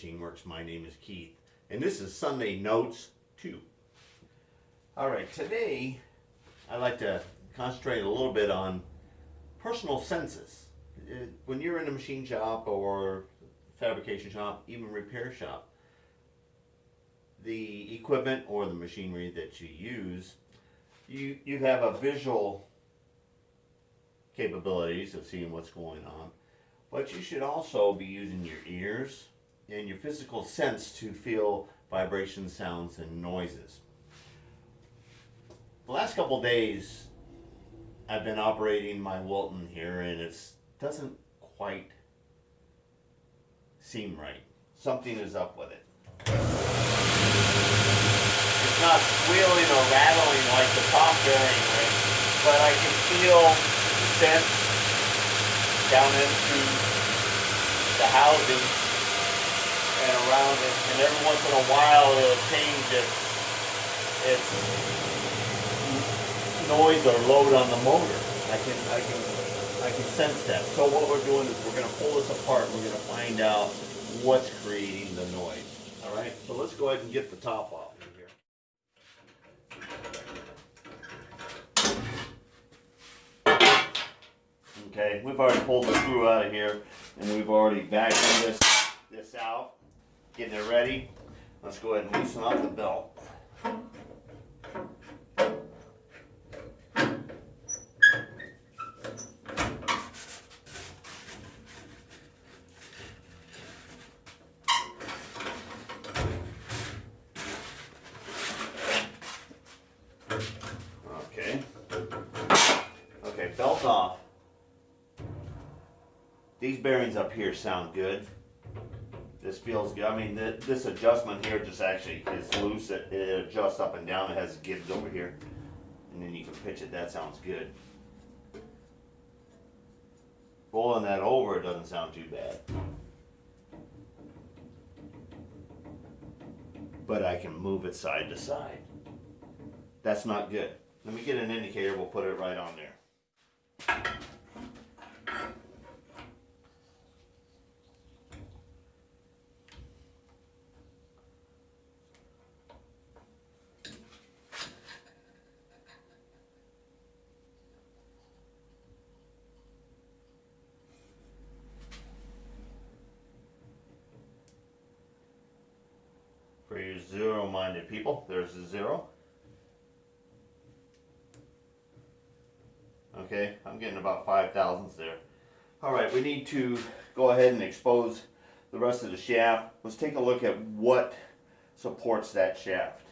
Machine Works. My name is Keith, and this is Sunday Notes 2. Alright, today I'd like to concentrate a little bit on personal senses. When you're in a machine shop or fabrication shop, even repair shop, the equipment or the machinery that you use, you have a visual capabilities of seeing what's going on, but you should also be using your ears and your physical sense to feel vibrations, sounds, and noises. The last couple days I've been operating my Wilton here, and it doesn't quite seem right. Something is up with it. It's not squealing or rattling like the top bearing ring, but I can feel the sense down into the housing and around it, and every once in a while it'll change its noise or load on the motor. I can sense that. So what we're doing is we're going to pull this apart and we're going to find out what's creating the noise. All right, so let's go ahead and get the top off of here. Okay, we've already pulled the screw out of here, and we've already vacuumed this out, getting it ready. Let's go ahead and loosen off the belt. Okay, belt off. These bearings up here sound good. This feels good. I mean, this adjustment here just actually is loose. It adjusts up and down. It has gives over here. And then you can pitch it. That sounds good. Rolling that over, it doesn't sound too bad. But I can move it side to side. That's not good. Let me get an indicator. We'll put it right on there. For your zero-minded people, there's a 0. Okay, I'm getting about 5 thousandths there. Alright, we need to go ahead and expose the rest of the shaft. Let's take a look at what supports that shaft.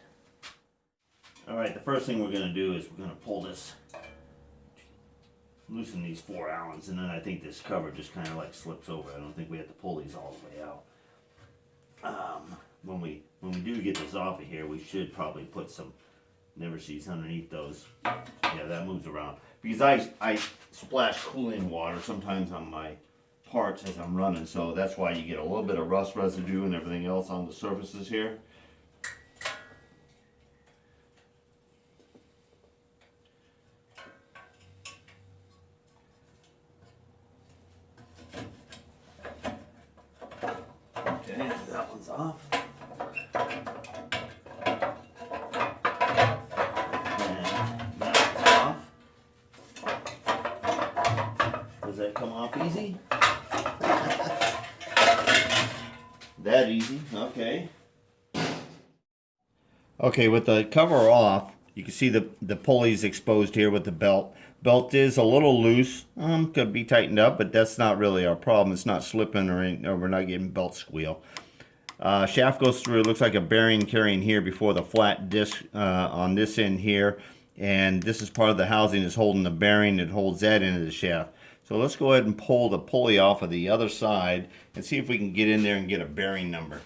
Alright, the first thing we're going to do is we're going to pull this, loosen these 4 Allens, and then I think this cover just kind of like slips over. I don't think we have to pull these all the way out. When we do get this off of here, we should probably put some never sees underneath those. Yeah, that moves around. Because I splash cooling water sometimes on my parts as I'm running, so that's why you get a little bit of rust residue and everything else on the surfaces here. Okay, that one's off. Does that come off easy? That easy, okay. Okay, with the cover off, you can see the pulleys exposed here with the belt. Belt is a little loose, could be tightened up, but that's not really our problem. It's not slipping or we're not getting belt squeal. Shaft goes through, it looks like a bearing carrying here before the flat disc on this end here. And this is part of the housing that's holding the bearing that holds that into the shaft. So let's go ahead and pull the pulley off of the other side and see if we can get in there and get a bearing number.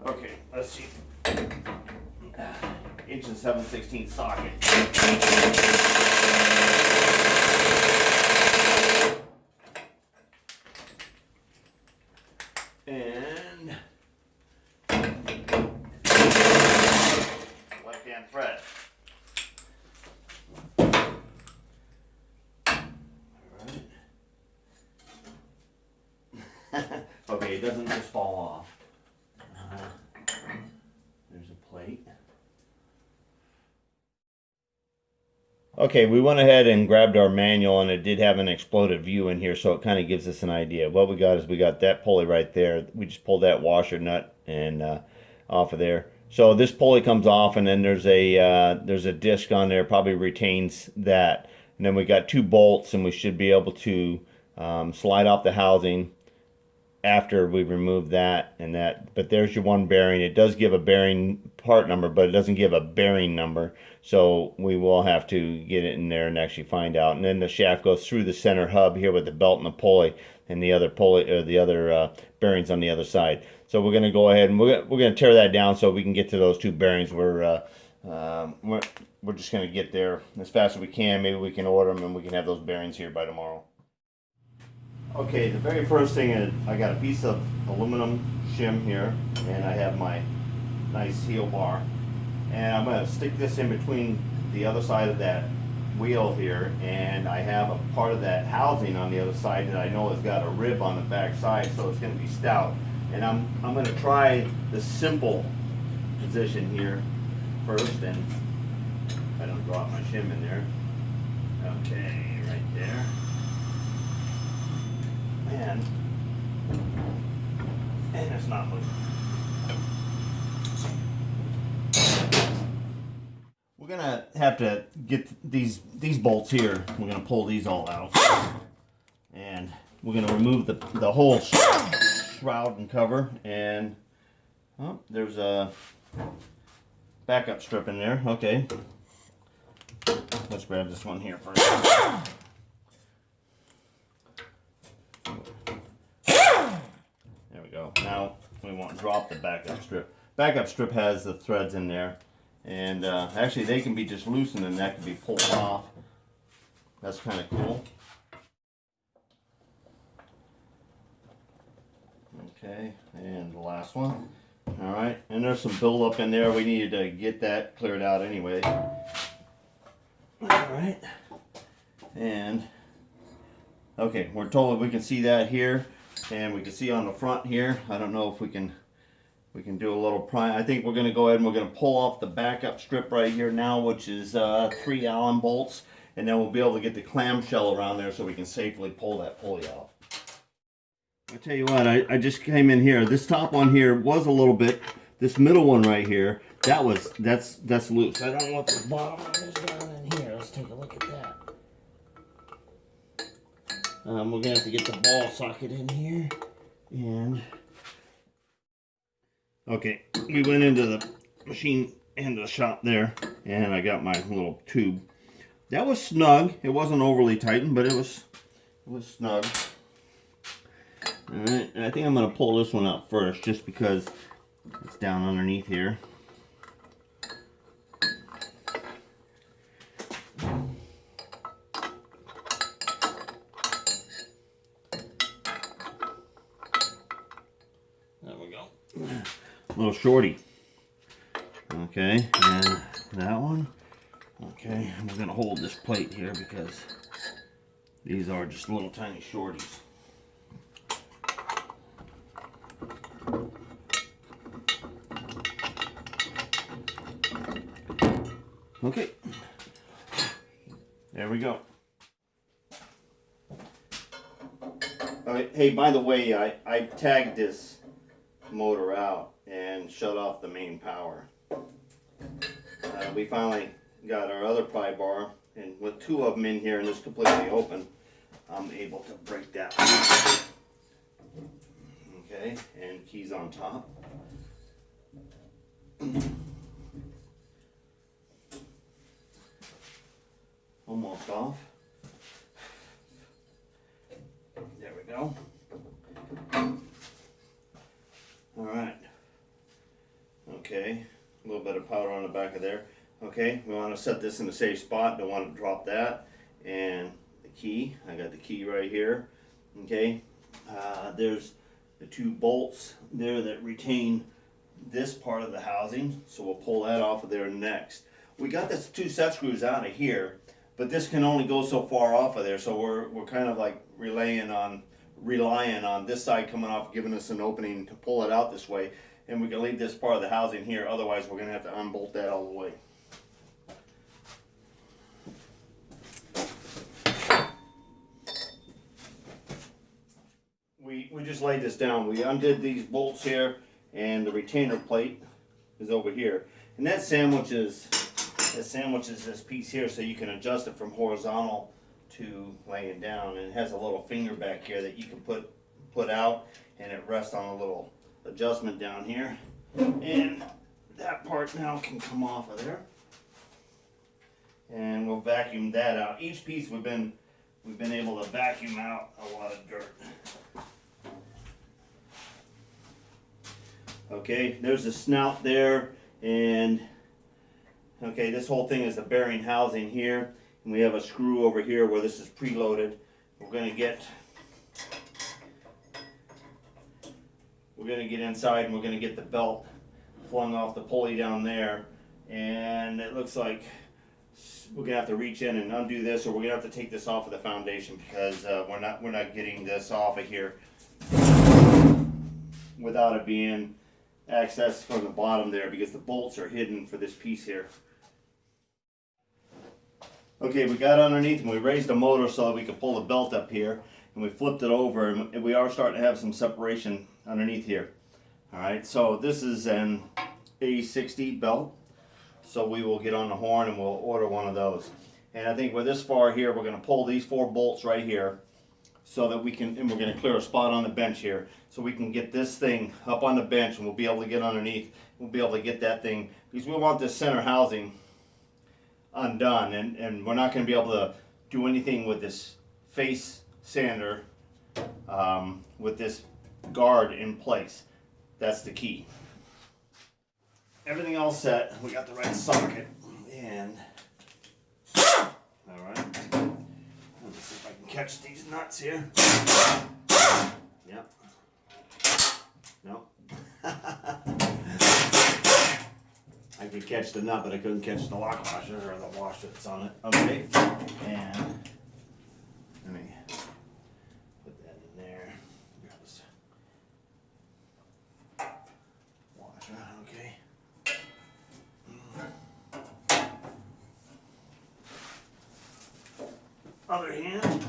Okay, let's see. 1 7/16 socket. And left-hand thread. Alright. it doesn't just fall off. There's a plate. Okay, we went ahead and grabbed our manual, and it did have an exploded view in here, so it kind of gives us an idea. What we got is we got that pulley right there. We just pulled that washer nut and off of there. So this pulley comes off, and then there's a disc on there, probably retains that. And then we got 2 bolts, and we should be able to slide off the housing after we remove that and that. But there's your one bearing. It does give a bearing part number, but it doesn't give a bearing number, so we will have to get it in there and actually find out. And then the shaft goes through the center hub here with the belt and the pulley, and the other pulley or the other bearings on the other side. So we're going to go ahead and we're going to tear that down so we can get to those 2 bearings. We're just going to get there as fast as we can. Maybe we can order them and we can have those bearings here by tomorrow. Okay, the very first thing is I got a piece of aluminum shim here, and I have my nice heel bar, and I'm going to stick this in between the other side of that wheel here, and I have a part of that housing on the other side that I know has got a rib on the back side, so it's going to be stout. And I'm going to try the simple position here first, and I don't drop my shim in there. Okay, right there. And it's not moving. We're gonna have to get these bolts here. We're gonna pull these all out, and we're gonna remove the whole shroud and cover. And oh, there's a backup strip in there. Okay, let's grab this one here first. There we go. Now we won't drop the backup strip. Backup strip has the threads in there, and actually they can be just loosened and that can be pulled off. That's kind of cool. Okay, and the last one. All right, and there's some buildup in there. We needed to get that cleared out anyway. All right, and okay, we're told we can see that here. And we can see on the front here, I don't know if we can do a little pry. I think we're going to go ahead and we're going to pull off the backup strip right here now, which is 3 Allen bolts, and then we'll be able to get the clamshell around there so we can safely pull that pulley out. I tell you what, I just came in here. This top one here was a little bit. This middle one right here, that's loose. I don't know what the bottom one is down in here. Let's take a look at that. We're going to have to get the ball socket in here, and okay, we went into the machine and the shop there, and I got my little tube. That was snug. It wasn't overly tightened, but it was snug. All right, and I think I'm going to pull this one out first, just because it's down underneath here. Little shorty. Okay, and that one. Okay, I'm gonna hold this plate here because these are just little tiny shorties. Okay, there we go. Hey, by the way, I tagged this motor out and shut off the main power. We finally got our other pry bar, and with 2 of them in here and it's completely open, I'm able to break that one. Okay, and keys on top. Almost off. There we go. All right. Okay, a little bit of powder on the back of there. Okay, we want to set this in a safe spot. Don't want to drop that. And the key, I got the key right here. Okay, there's the 2 bolts there that retain this part of the housing, so we'll pull that off of there next. We got this 2 set screws out of here, but this can only go so far off of there, so we're kind of like relying on relying on this side coming off, giving us an opening to pull it out this way, and we can leave this part of the housing here. Otherwise, we're going to have to unbolt that all the way. We just laid this down. We undid these bolts here, and the retainer plate is over here, and that sandwiches this piece here, so you can adjust it from horizontal to laying down. And it has a little finger back here that you can put out, and it rests on a little adjustment down here, and that part now can come off of there, and we'll vacuum that out. Each piece we've been able to vacuum out a lot of dirt. Okay, there's the snout there, and okay, this whole thing is the bearing housing here, and we have a screw over here where this is preloaded. We're gonna get inside, and we're gonna get the belt flung off the pulley down there, and it looks like we're gonna have to reach in and undo this, or we're gonna have to take this off of the foundation, because we're not getting this off of here without it being accessed from the bottom there, because the bolts are hidden for this piece here. Okay, we got underneath and we raised the motor so that we could pull the belt up here, and we flipped it over, and we are starting to have some separation underneath here. Alright, so this is an A60 belt, so we will get on the horn and we'll order one of those. And I think we're this far here, we're going to pull these 4 bolts right here, so that we can, and we're going to clear a spot on the bench here, so we can get this thing up on the bench, and we'll be able to get underneath. We'll be able to get that thing, because we want this center housing undone, and we're not going to be able to do anything with this face sander with this guard in place. That's the key. Everything all set. We got the right socket, and all right. Let's see if I can catch these nuts here. Yep. Nope. I could catch the nut, but I couldn't catch the lock washer or the washer that's on it. Okay. And let me put that in there. Grab this washer. Okay. Other hand.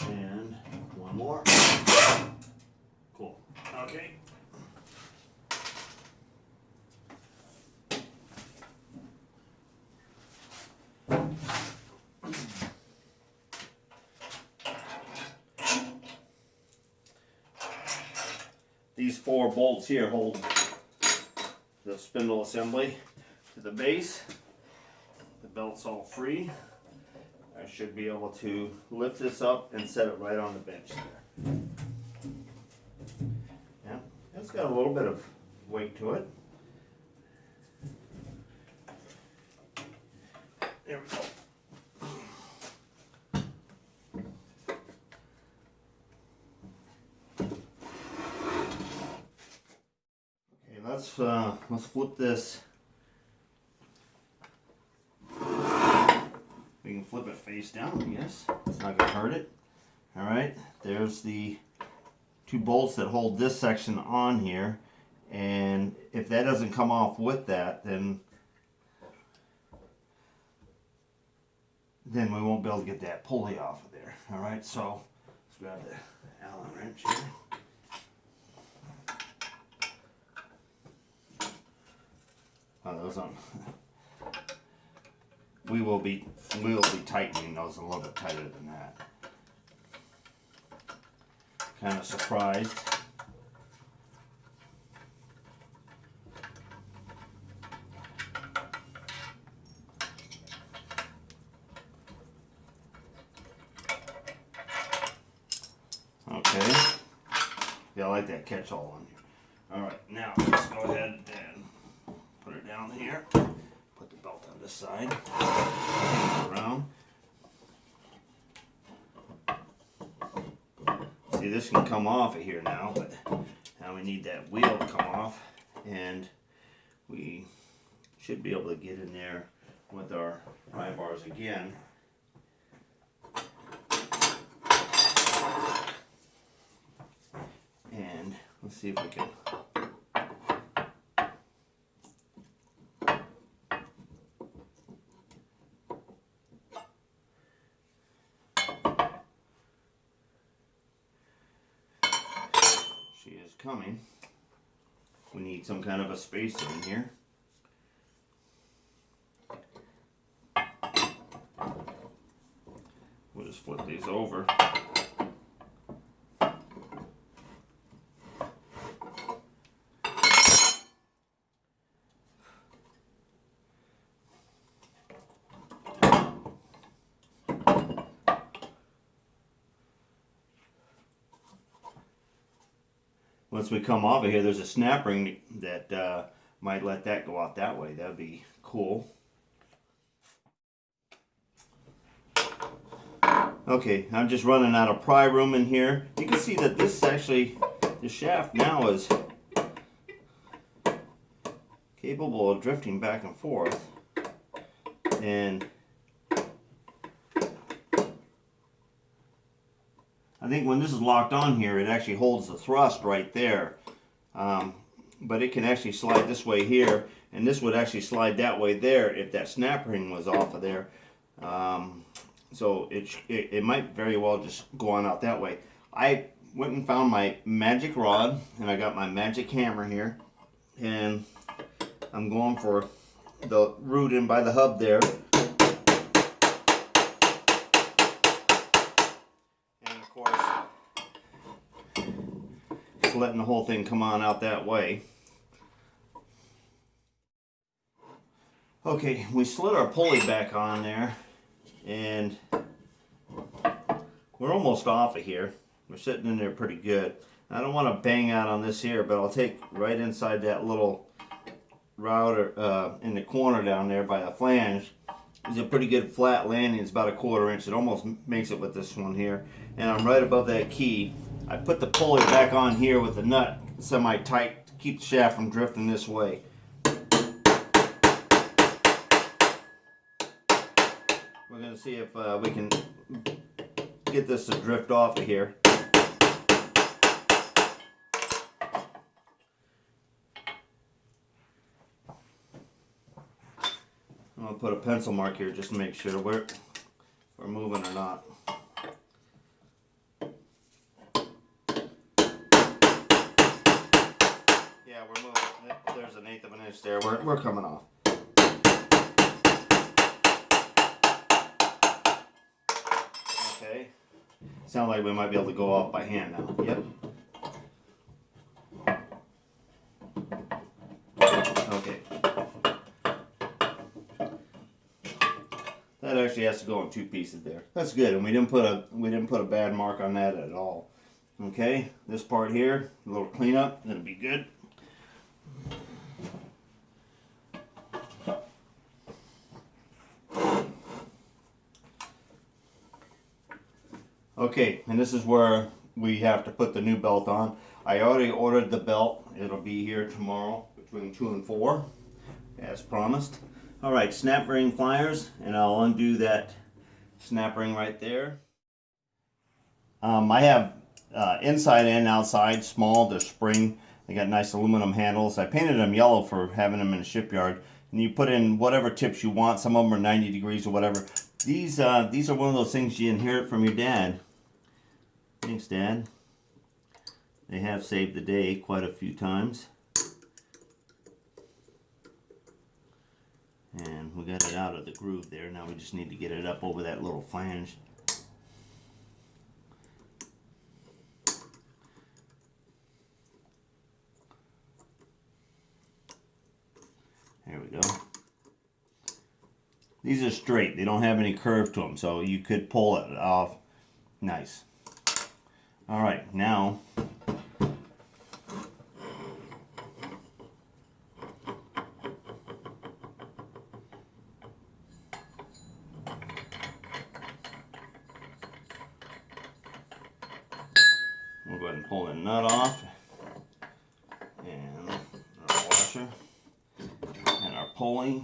And one more. Cool. Okay. These 4 bolts here hold the spindle assembly to the base. The belt's all free. I should be able to lift this up and set it right on the bench there. Yeah, it's got a little bit of weight to it. There we go. Okay, let's flip this. We can flip it face down, I guess. It's not going to hurt it. Alright, there's the 2 bolts that hold this section on here. And if that doesn't come off with that, then we won't be able to get that pulley off of there. Alright, so let's grab the Allen wrench here. Oh, those on. We will be tightening those a little bit tighter than that. Kind of surprised. Okay. Yeah, I like that catch-all on here. All right, now let's go ahead and put it down here. Put the belt on this side. Around. See, this can come off of here now, but now we need that wheel to come off, and we should be able to get in there with our pry bars again Let's see if we can. She is coming. We need some kind of a spacer in here. We'll just flip these over. Once we come off of here, there's a snap ring that might let that go out that way. That would be cool. Okay, I'm just running out of pry room in here. You can see that this actually, the shaft now is capable of drifting back and forth. And I think when this is locked on here, it actually holds the thrust right there. But it can actually slide this way here, and this would actually slide that way there if that snap ring was off of there. So it might very well just go on out that way. I went and found my magic rod, and I got my magic hammer here, and I'm going for the root in by the hub there. Letting the whole thing come on out that way. Okay, we slid our pulley back on there, and we're almost off of here. We're sitting in there pretty good. I don't want to bang out on this here, but I'll take right inside that little router in the corner down there by the flange. It's a pretty good flat landing. It's about a 1/4 inch. It almost makes it with this one here, and I'm right above that key. I put the pulley back on here with the nut semi-tight to keep the shaft from drifting this way. We're going to see if we can get this to drift off of here. I'm going to put a pencil mark here just to make sure we're moving or not. Yeah, we're moving. There's an 1/8 of an inch there. We're coming off. Okay. Sounds like we might be able to go off by hand now. Yep. Okay. That actually has to go in 2 pieces there. That's good, and we didn't put a bad mark on that at all. Okay, this part here, a little cleanup, that'll be good. Okay, and this is where we have to put the new belt on. I already ordered the belt. It'll be here tomorrow between 2 and 4, as promised. All right, snap ring pliers, and I'll undo that snap ring right there. I have inside and outside, small, they're spring. They got nice aluminum handles. I painted them yellow for having them in a shipyard. And you put in whatever tips you want. Some of them are 90 degrees or whatever. These are one of those things you inherit from your dad. Thanks, Dad. They have saved the day quite a few times. And we got it out of the groove there. Now we just need to get it up over that little flange. There we go. These are straight. They don't have any curve to them, so you could pull it off. Nice. All right, now we'll go ahead and pull the nut off, and our washer, and our pulley.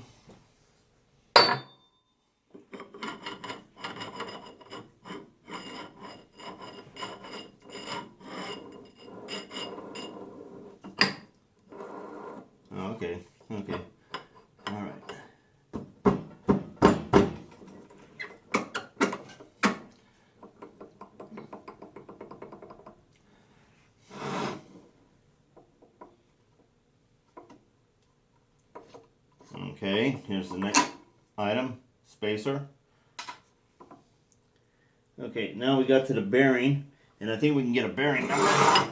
Okay. Okay. All right. Okay, here's the next item, spacer. Okay, now we got to the bearing, and I think we can get a bearing number.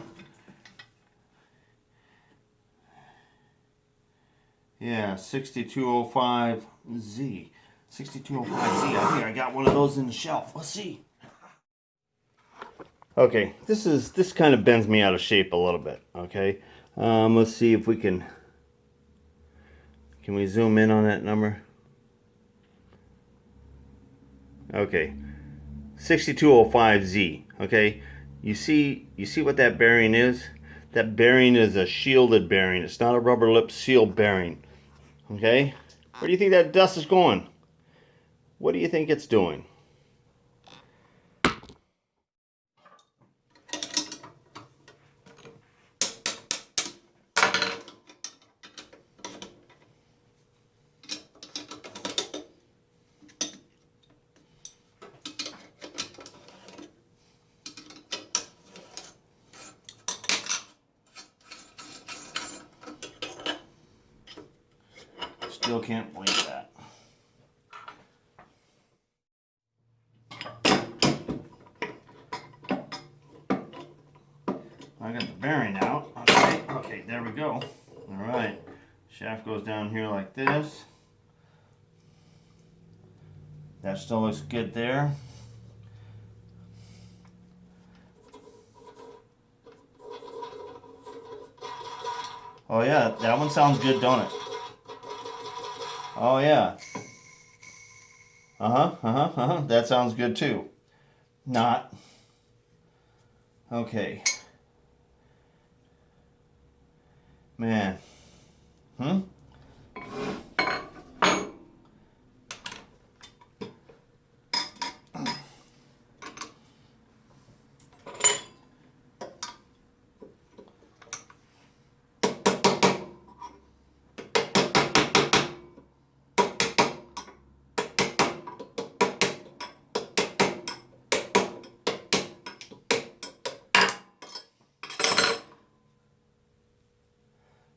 Yeah, 6205Z. 6205Z. I think I got one of those in the shelf. Let's see. Okay, this kind of bends me out of shape a little bit. Okay, let's see if we can we zoom in on that number? Okay, 6205Z. Okay, you see what that bearing is? That bearing is a shielded bearing. It's not a rubber lip seal bearing. Okay, where do you think that dust is going? What do you think it's doing? Still can't believe that. I got the bearing out. Okay, there we go. All right, shaft goes down here like this. That still looks good there. Oh yeah, that one sounds good, don't it? Oh yeah. That sounds good too. Not. Okay. Man.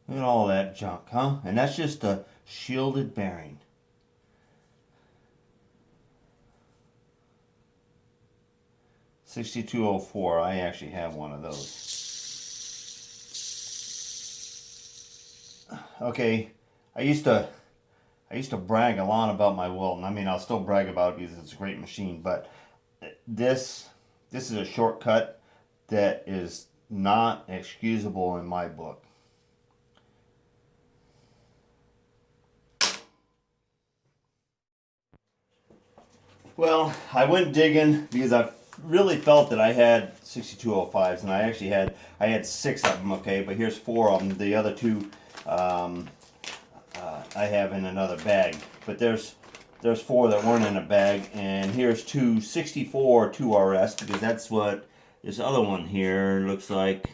Look at all that junk, huh? And that's just a shielded bearing. $62.04. I actually have one of those. Okay, I used to brag a lot about my Wilton. I mean, I'll still brag about it because it's a great machine. But this is a shortcut that is not excusable in my book. Well, I went digging because I really felt that I had 6205s, and I actually had 6 of them. Okay, but here's 4 of them. The other 2 I have in another bag. But there's 4 that weren't in a bag, and here's 2 64 2RS because that's what this other one here looks like.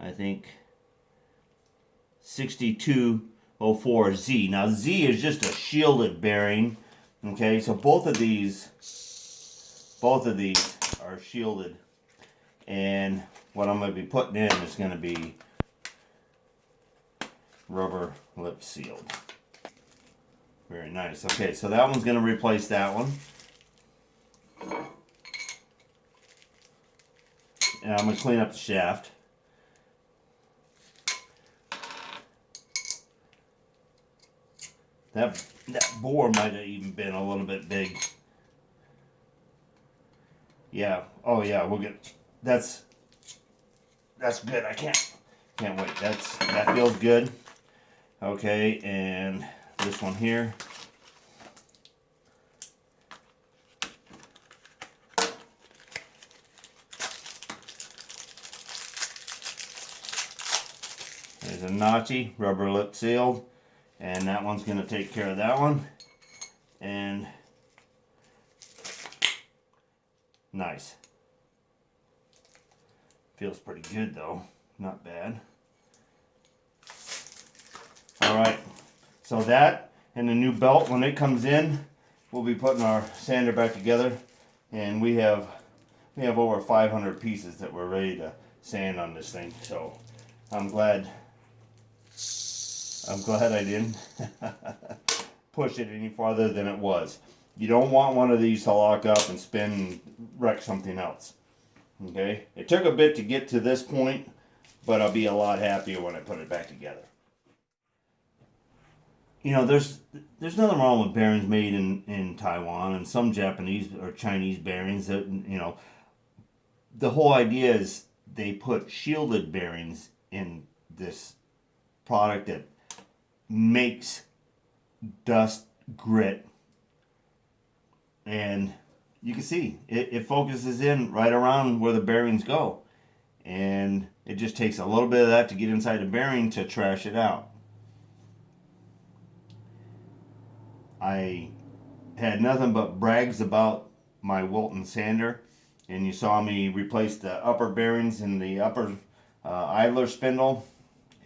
I think 6204Z. Now Z is just a shielded bearing. Okay, so both of these are shielded, and what I'm going to be putting in is going to be rubber lip sealed. Very nice. Okay, so that one's going to replace that one. And I'm going to clean up the shaft. That bore might have even been a little bit big. Yeah. Oh yeah. We'll get. That's good. I can't wait. That feels good. Okay, and this one here. There's a notchy rubber lip sealed. And that one's going to take care of that one. And nice. Feels pretty good though. Not bad. All right, so that and the new belt, when it comes in, we'll be putting our sander back together, and we have over 500 pieces that we're ready to sand on this thing. So I'm glad I didn't push it any farther than it was. You don't want one of these to lock up and spin and wreck something else. Okay, it took a bit to get to this point, but I'll be a lot happier when I put it back together. You know, there's nothing wrong with bearings made in Taiwan and some Japanese or Chinese bearings that, you know, the whole idea is they put shielded bearings in this product that makes dust grit, and you can see it focuses in right around where the bearings go, and it just takes a little bit of that to get inside the bearing to trash it out. I had nothing but brags about my Wilton sander, and you saw me replace the upper bearings in the upper idler spindle,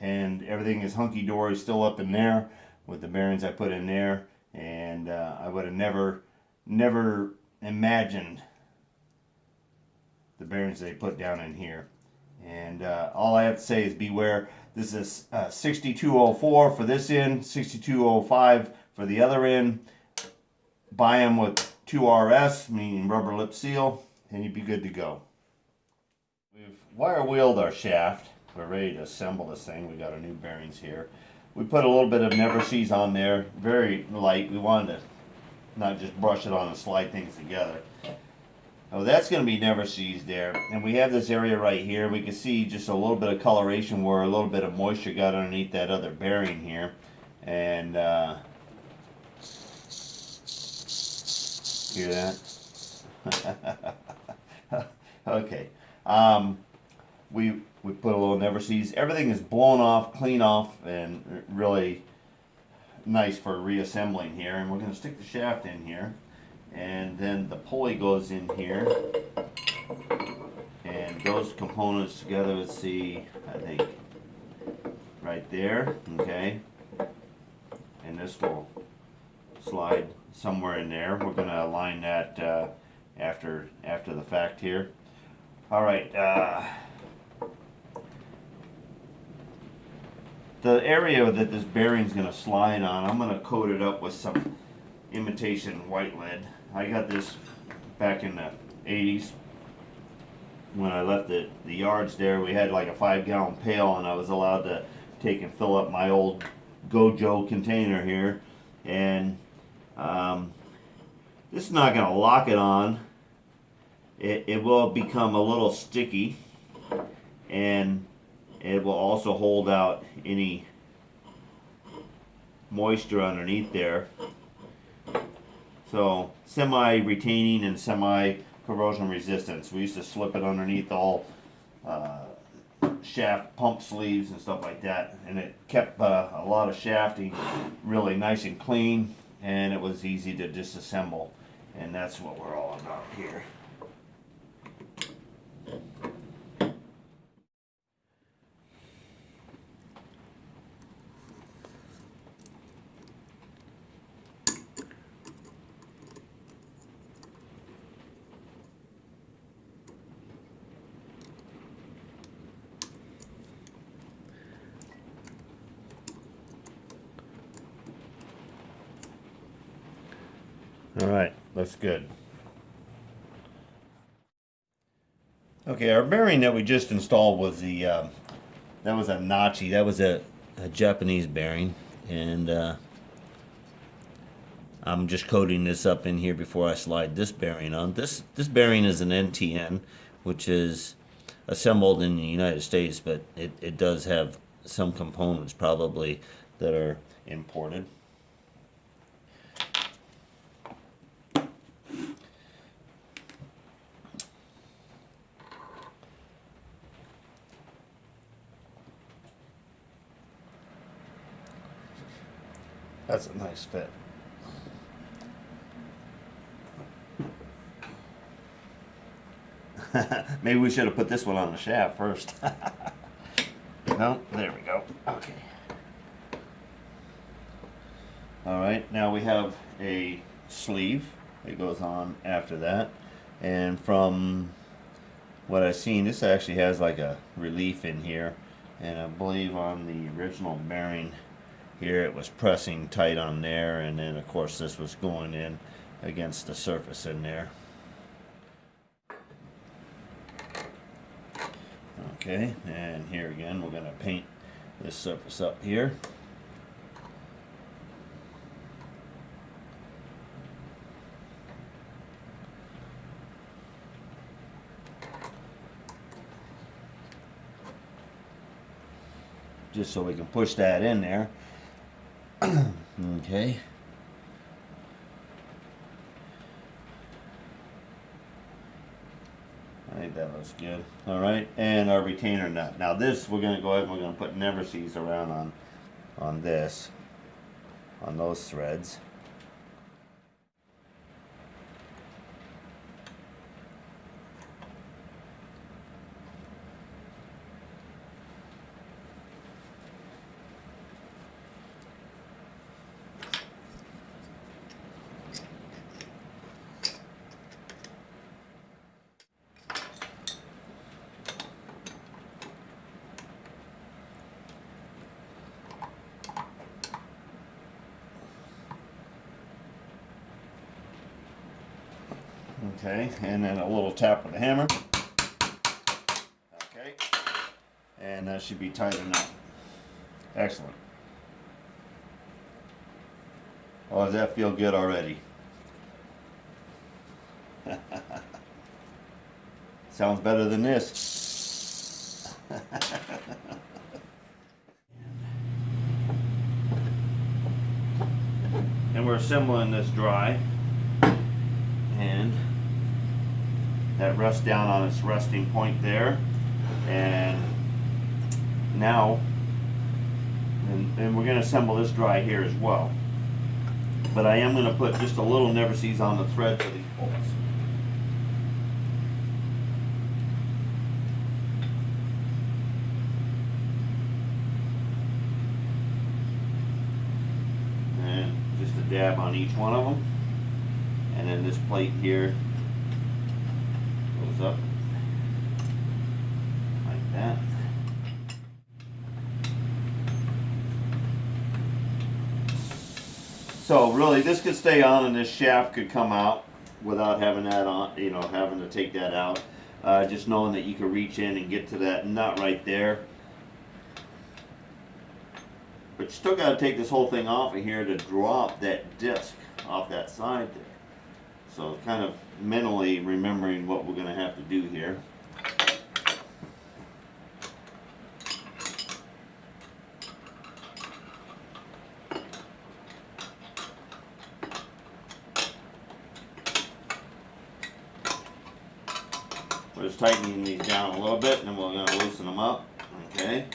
and everything is hunky-dory still up in there with the bearings I put in there, and I would have never imagined the bearings they put down in here. And all I have to say is beware. This is 6204 for this end, 6205 for the other end. Buy them with 2RS, meaning rubber lip seal, and you'd be good to go. We've wire wheeled our shaft. We're ready to assemble this thing. We got our new bearings here. We put a little bit of never sees on there, very light. We wanted to not just brush it on and slide things together. Oh, that's going to be never sees there. And we have this area right here. We can see just a little bit of coloration where a little bit of moisture got underneath that other bearing here. And hear that? Okay. We put a little never sees. Everything is blown off, clean off, and really nice for reassembling here. And we're going to stick the shaft in here, and then the pulley goes in here, and those components together. Let's see, I think right there. Okay, and this will slide somewhere in there. We're going to align that after the fact here. All right. The area that this bearing is going to slide on, I'm going to coat it up with some imitation white lead. I got this back in the 80s when I left the yards there. We had like a 5-gallon pail, and I was allowed to take and fill up my old Gojo container here. And this is not going to lock it on. It will become a little sticky, and it will also hold out any moisture underneath there. So semi-retaining and semi-corrosion resistance. We used to slip it underneath all shaft pump sleeves and stuff like that, and it kept a lot of shafting really nice and clean, and it was easy to disassemble, and that's what we're all about here. All right, looks good. Okay, our bearing that we just installed was that was a Nachi. That was a Japanese bearing, and I'm just coating this up in here before I slide this bearing on. This bearing is an NTN, which is assembled in the United States, but it does have some components probably that are imported. That's a nice fit. Maybe we should have put this one on the shaft first. No, there we go. Okay. Alright, now we have a sleeve that goes on after that, and from what I've seen, this actually has like a relief in here, and I believe on the original bearing here it was pressing tight on there, and then of course this was going in against the surface in there. Okay, and here again we're going to paint this surface up here. Just so we can push that in there. Okay. I think that looks good. Alright, and our retainer nut. Now this, we're going to go ahead and we're going to put never seize around on this, on those threads. Okay, and then a little tap with the hammer. Okay, and that should be tight enough. Excellent. Oh, does that feel good already? Sounds better than this. And we're assembling this dry, and that rests down on its resting point there, and now and we're going to assemble this dry here as well, but I am going to put just a little never seize on the threads of these bolts. And just a dab on each one of them, and then this plate here goes up like that. So really this could stay on and this shaft could come out without having that on, you know, having to take that out. Just knowing that you can reach in and get to that nut right there. But you still got to take this whole thing off of here to drop that disc off that side there. So kind of mentally remembering what we're going to have to do here. We're just tightening these down a little bit, and then we're going to loosen them up. Okay,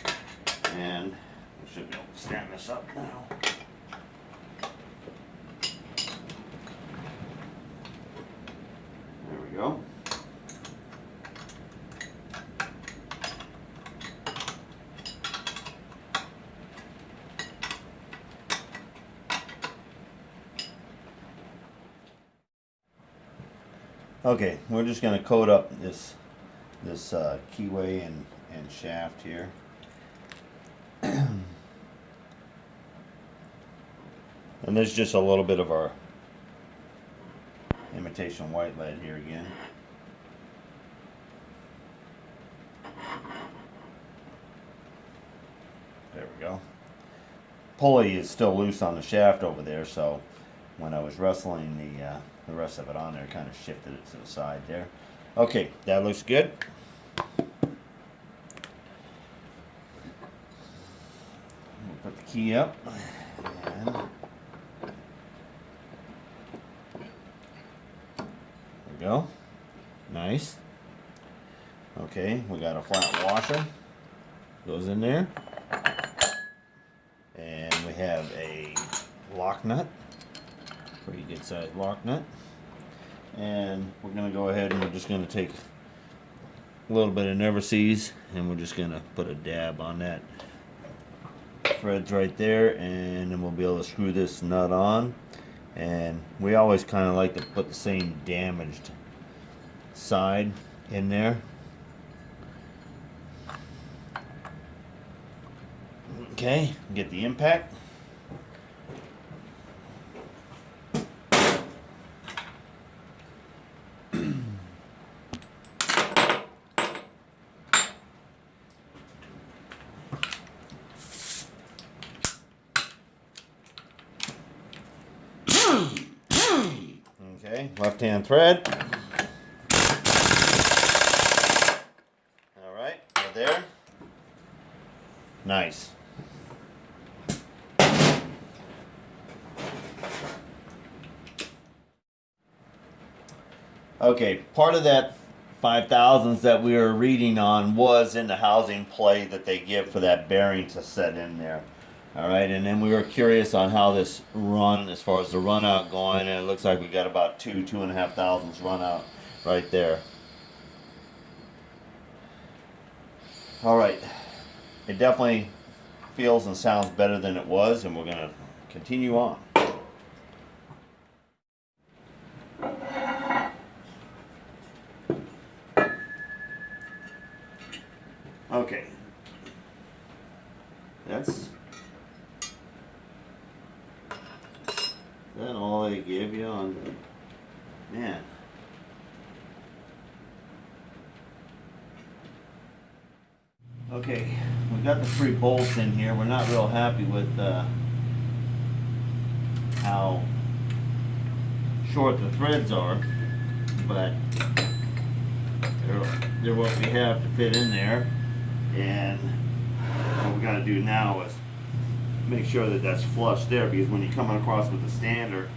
and we should be able to stand this up now. There we go. Okay, we're just going to coat up this keyway and shaft here. And there's just a little bit of our imitation white lead here again. There we go. Pulley is still loose on the shaft over there, so when I was wrestling the rest of it on there, kind of shifted it to the side there. Okay, that looks good. We'll put the key up, and there we go. Nice. Okay, we got a flat washer. Goes in there. And we have a lock nut. Pretty good sized lock nut. And we're going to go ahead and we're just going to take a little bit of never seize, and we're just going to put a dab on that threads right there, and then we'll be able to screw this nut on. And we always kind of like to put the same damaged side in there. Okay, get the impact. Okay, left-hand thread. All right, we're there. Nice. Okay, part of that 5,000s that we were reading on was in the housing play that they give for that bearing to set in there. All right, and then we were curious on how this run, as far as the run out going, and it looks like we got about 2.5 run out right there. All right, it definitely feels and sounds better than it was, and we're going to continue on. Okay, that's that all they give you on, man. Okay, we got the 3 bolts in here. We're not real happy with how short the threads are, but they're what we have to fit in there. And what we got to do now is make sure that that's flush there, because when you're coming across with the stander,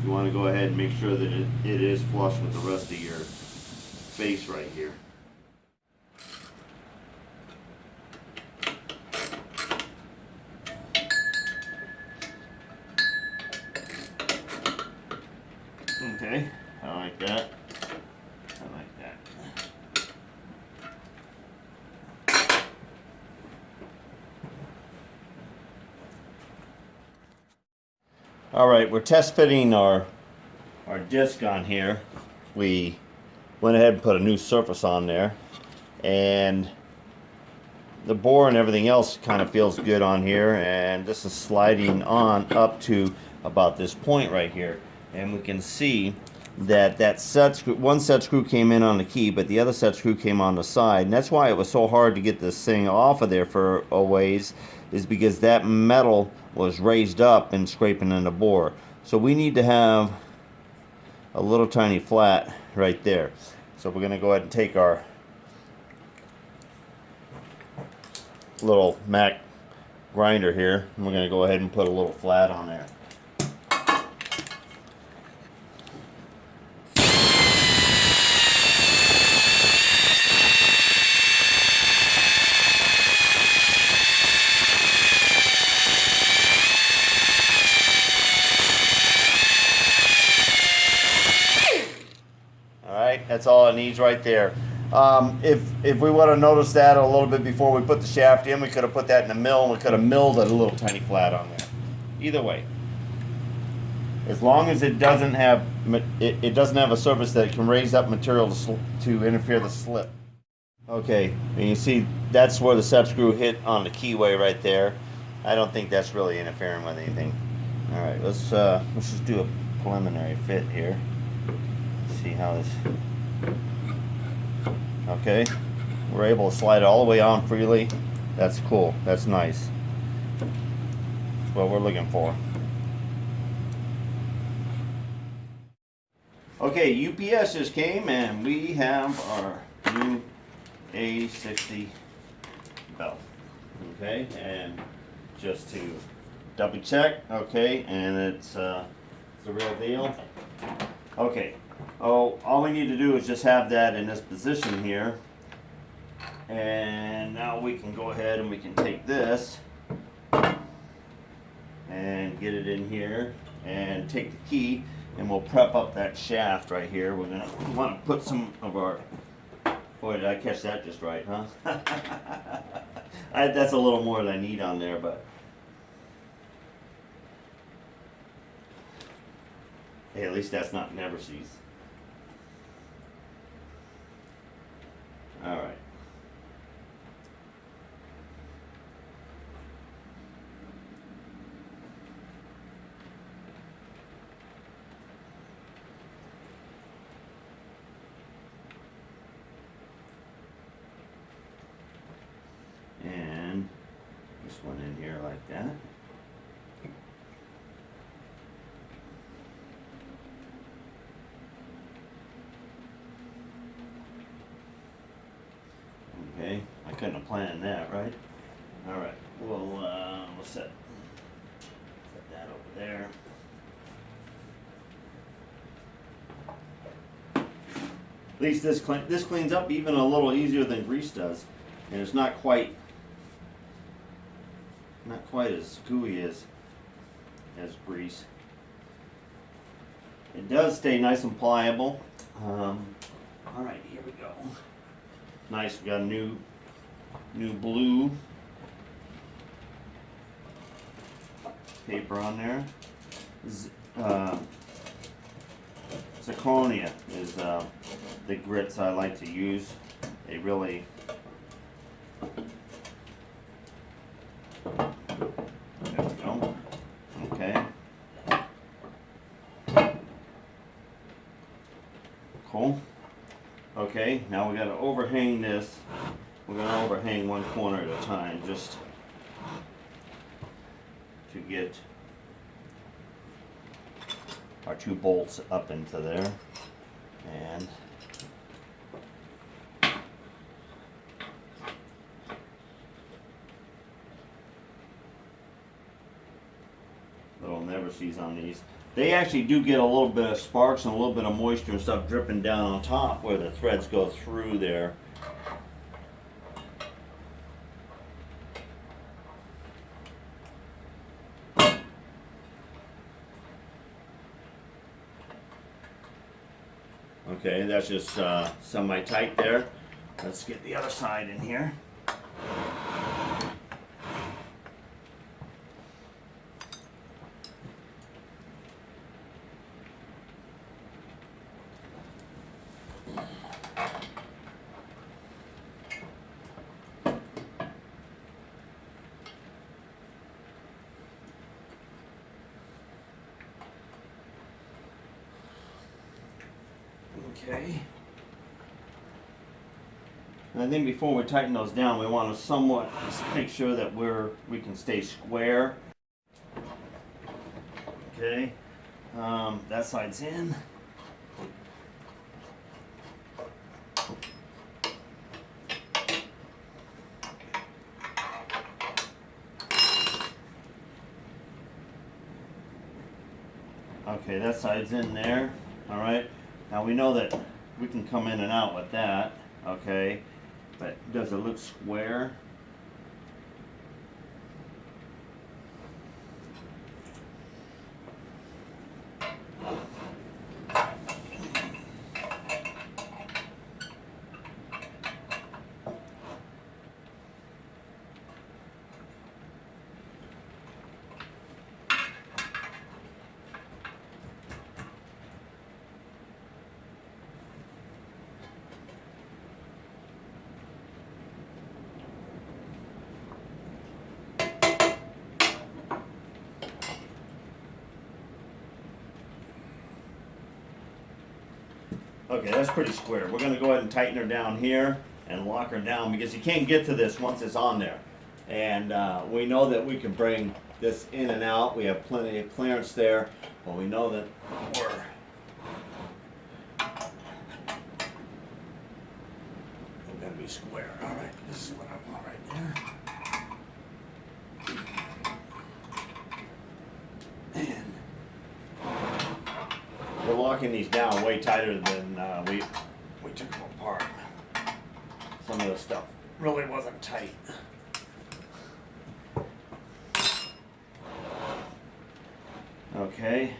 you want to go ahead and make sure that it is flush with the rest of your face right here. Okay, I like that. I like that. All right, we're test fitting our disc on here. We went ahead and put a new surface on there, and the bore and everything else kind of feels good on here, and this is sliding on up to about this point right here, and we can see that set screw, one set screw came in on the key, but the other set screw came on the side, and that's why it was so hard to get this thing off of there for a ways, is because that metal was raised up and scraping in the bore. So we need to have a little tiny flat right there. So we're going to go ahead and take our little Mac grinder here, and we're going to go ahead and put a little flat on there. That's all it needs right there. If we would have noticed that a little bit before we put the shaft in, we could have put that in the mill, and we could have milled a little tiny flat on there. Either way, as long as it doesn't have a surface that can raise up material to interfere the slip. Okay, and you see that's where the set screw hit on the keyway right there. I don't think that's really interfering with anything. All right, let's just do a preliminary fit here. See how this. Okay, we're able to slide it all the way on freely. That's cool. That's nice. That's what we're looking for. Okay, UPS just came, and we have our new A60 belt. Okay, and just to double check, okay, and it's the real deal. Okay. Oh, all we need to do is just have that in this position here, and now we can go ahead and we can take this and get it in here and take the key, and we'll prep up that shaft right here. We're going to want to put some of our, boy, did I catch that just right, huh? That's a little more than I need on there, but Hey, at least that's not never cease. All right. And this one in here like that. Okay, I couldn't have planned that, right? All right, we'll set that over there. At least this cleans up even a little easier than grease does, and it's not quite as gooey as grease. It does stay nice and pliable. All right, here we go. Nice, we got a new blue paper on there. Zirconia is the grits I like to use. They really there we go. Okay. Cool. Okay, now we got to overhang this. We're going to overhang one corner at a time just to get our two bolts up into there. And little never sees on these. They actually do get a little bit of sparks and a little bit of moisture and stuff dripping down on top where the threads go through there. Okay, that's just semi-tight there. Let's get the other side in here. Okay. And I think before we tighten those down, we want to somewhat just make sure that we can stay square. Okay. That side's in. Okay, that side's in there. All right. Now we know that we can come in and out with that, okay, but does it look square? Okay, that's pretty square. We're going to go ahead and tighten her down here and lock her down because you can't get to this once it's on there. And we know that we can bring this in and out. We have plenty of clearance there, but we know that we're going to be square. All right, this is what I want right there. And we're locking these down way tighter than we took them apart. Some of the stuff really wasn't tight. Okay.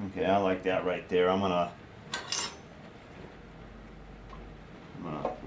Okay, I like that right there. I'm gonna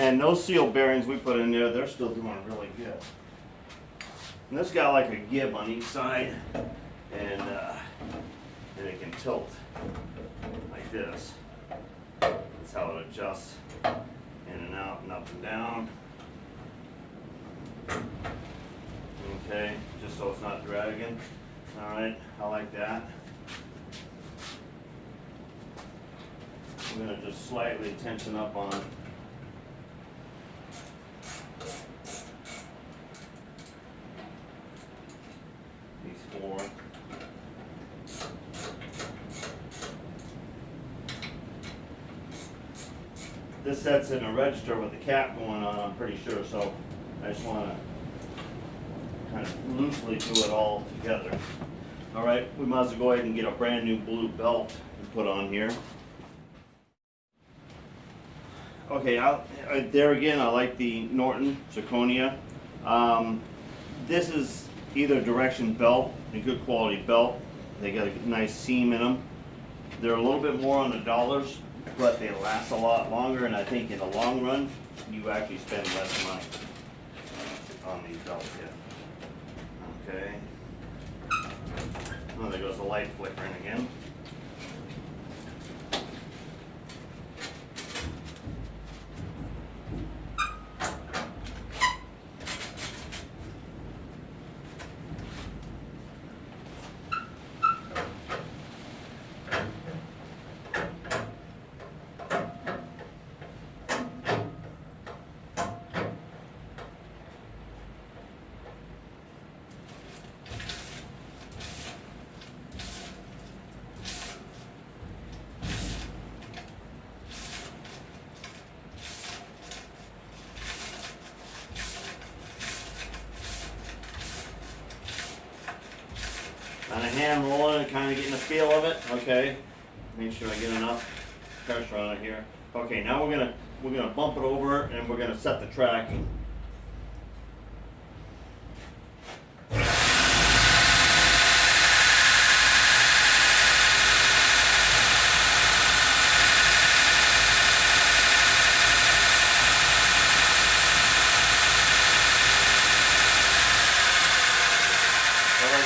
And those seal bearings we put in there, they're still doing really good. And this got like a gib on each side, and it can tilt like this. That's how it adjusts in and out and up and down. Okay, just so it's not dragging. All right, I like that. I'm going to just slightly tension up on these 4. This sets in a register with the cap going on, I'm pretty sure, so I just want to kind of loosely do it all together. All right, we might as well go ahead and get a brand new blue belt and put on here. Okay, there again, I like the Norton Zirconia. This is either direction belt, a good quality belt. They got a nice seam in them. They're a little bit more on the dollars, but they last a lot longer, and I think in the long run, you actually spend less money on these belts here. Okay. Oh, there goes the light flickering again. Kind of hand rolling and kind of getting the feel of it. Okay, make sure I get enough pressure on it here. Okay, now we're gonna bump it over and we're gonna set the tracking.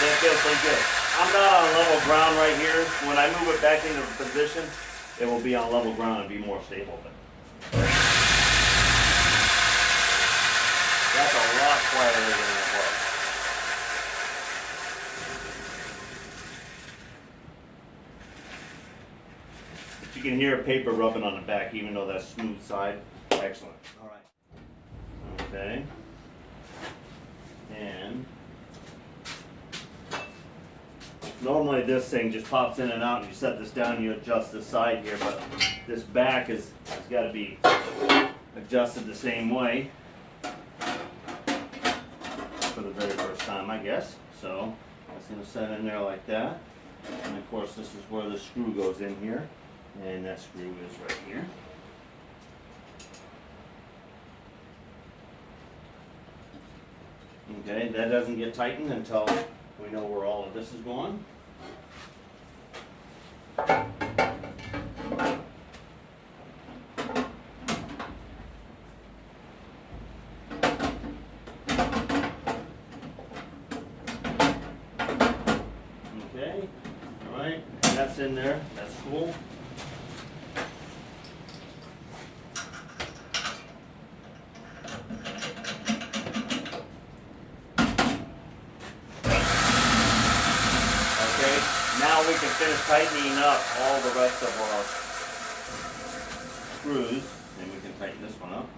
That feels pretty good. I'm not on level ground right here. When I move it back into position, it will be on level ground and be more stable. But that's a lot quieter than it was. But you can hear paper rubbing on the back, even though that's smooth side. Excellent. All right. Okay. And normally this thing just pops in and out and you set this down and you adjust this side here, but this back has got to be adjusted the same way for the very first time, I guess. So it's going to set in there like that. And of course this is where the screw goes in here, and that screw is right here. Okay, that doesn't get tightened until we know where all of this is going. Okay, all right, that's in there, that's cool. Now we can finish tightening up all the rest of our screws, and we can tighten this one up.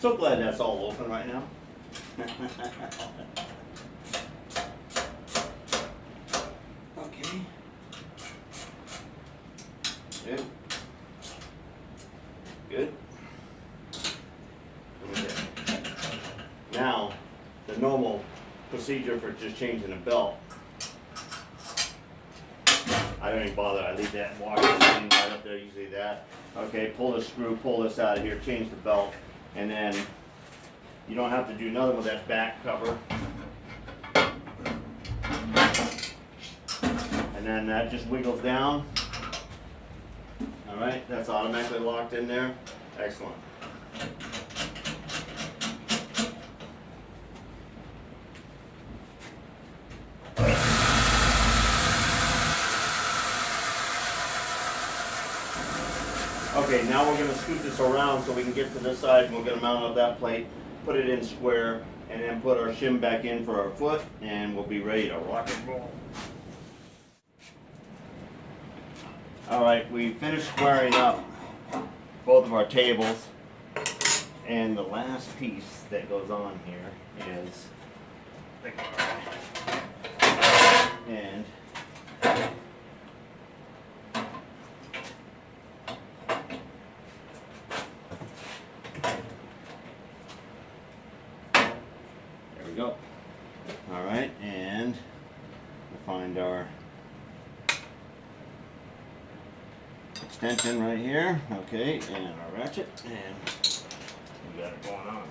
So glad that's all open right now. Okay. Good. Good. Okay. Now, the normal procedure for just changing a belt. I I don't even bother. I leave that washer sitting right up there, usually that. Okay, pull the screw, pull this out of here, change the belt, and then you don't have to do nothing with that back cover. And then that just wiggles down. Alright, that's automatically locked in there. Excellent. Okay, now we're going to scoot this around so we can get to this side, and we're going to mount up that plate, put it in square, and then put our shim back in for our foot, and we'll be ready to rock and roll. Alright, we finished squaring up both of our tables, and the last piece that goes on here is the guard. And there we go. Alright, and we'll find our extension right here, okay, and our ratchet, and we got it going on.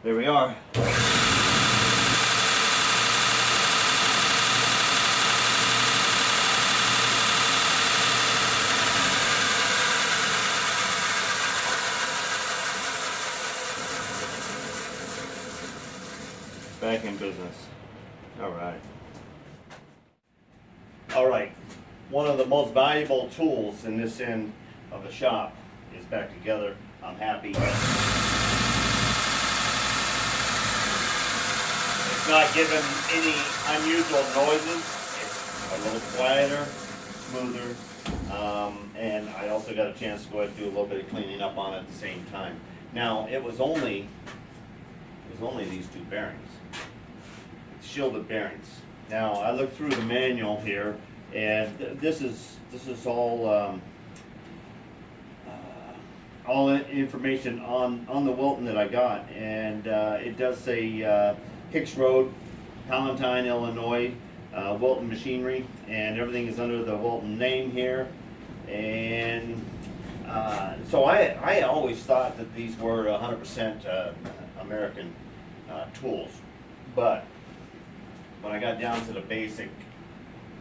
There we are. Back in business. All right. All right. One of the most valuable tools in this end of the shop is back together. I'm happy. Not giving any unusual noises. It's a little quieter, smoother, and I also got a chance to go ahead and do a little bit of cleaning up on it at the same time. Now it was only these two bearings, shielded bearings. Now I looked through the manual here, and this is all information on the Wilton that I got, and it does say Hicks Road, Palatine, Illinois, Wilton Machinery, and everything is under the Wilton name here. And so I always thought that these were 100% American tools, but when I got down to the basic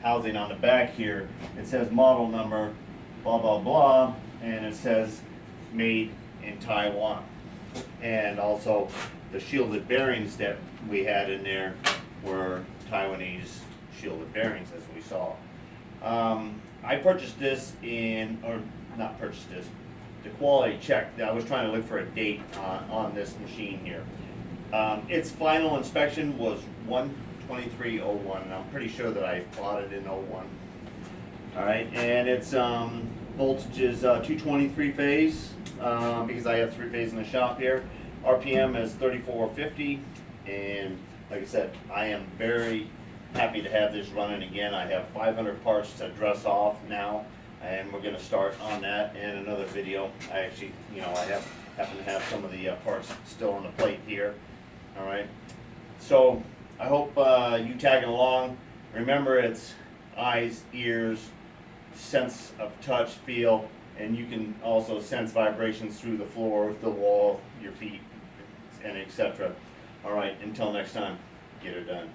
housing on the back here, it says model number, blah blah blah, and it says made in Taiwan, and also the shielded bearings that we had in there were Taiwanese shielded bearings, as we saw. I purchased this not purchased this, the quality check. I was trying to look for a date on this machine here. Its final inspection was 1/23/01, and I'm pretty sure that I bought it in 01. Alright, and its voltage is 223 phase, because I have 3 phase in the shop here. RPM is 3450, and like I said, I am very happy to have this running again. I have 500 parts to dress off now, and we're going to start on that in another video. I actually, I happen to have some of the parts still on the plate here. All right, so I hope you tagging along. Remember, it's eyes, ears, sense of touch, feel, and you can also sense vibrations through the floor, the wall, your feet, and etc. All right, until next time, get her done.